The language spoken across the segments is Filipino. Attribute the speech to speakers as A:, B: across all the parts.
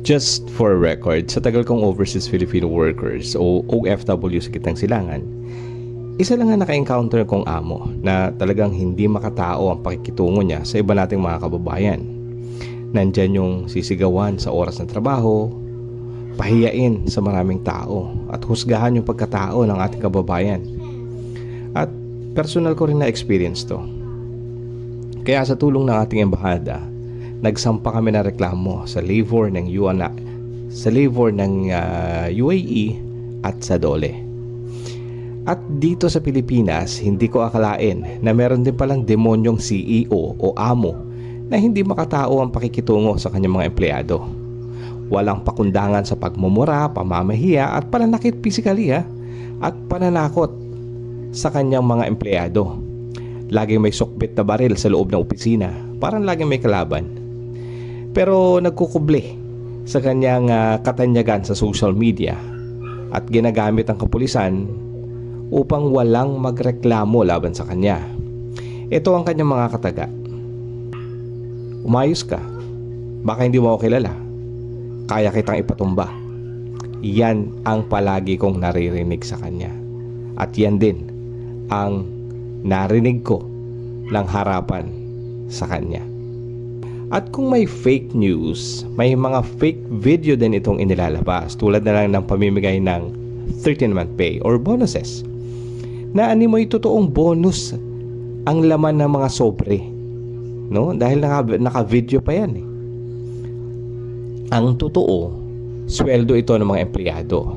A: Just for a record, sa tagal kong overseas Filipino workers o OFW sa Gitnang Silangan, isa lang ang naka-encounter kong amo na talagang hindi makatao ang pakikitungo niya sa iba nating mga kababayan. Nandyan yung sisigawan sa oras ng trabaho, pahiyain sa maraming tao at husgahan yung pagkatao ng ating kababayan. At personal ko rin na experience to. Kaya sa tulong ng ating embahada, nagsampa kami ng reklamo sa labor ng UAE at sa DOLE. At dito sa Pilipinas, hindi ko akalain na meron din palang demonyong CEO o amo na hindi makatao ang pakikitungo sa kanyang mga empleyado. Walang pakundangan sa pagmumura, pamamahiya at pananakit physically at pananakot sa kanyang mga empleyado. Laging may sukbit na baril sa loob ng opisina, parang laging may kalaban. Pero nagkukuble sa kanyang katanyagan sa social media at ginagamit ang kapulisan upang walang magreklamo laban sa kanya. Ito ang kanyang mga kataga. Umayos ka, baka hindi mo ako kilala, kaya kitang ipatumba. Yan ang palagi kong naririnig sa kanya. At yan din ang narinig ko ng harapan sa kanya. At kung may fake news, may mga fake video din itong inilalabas, tulad na lang ng pamimigay ng 13-month pay or bonuses, na animoy totoong bonus ang laman ng mga sobre, no? Dahil naka-video pa yan Ang totoo, sweldo ito ng mga empleyado.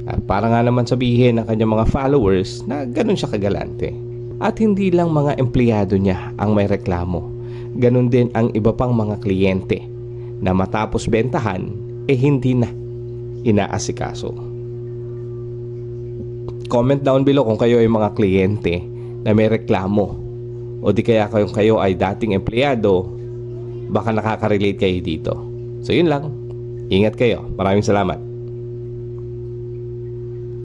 A: At para nga naman sabihin ng kanyang mga followers na ganun siya kagalante. At hindi lang mga empleyado niya ang may reklamo. Ganun din ang iba pang mga kliyente na matapos bentahan hindi na inaasikaso. Comment down below kung kayo ay mga kliyente na may reklamo o di kaya kayo ay dating empleyado, baka nakaka-relate kayo dito. So yun lang. Ingat kayo. Maraming salamat.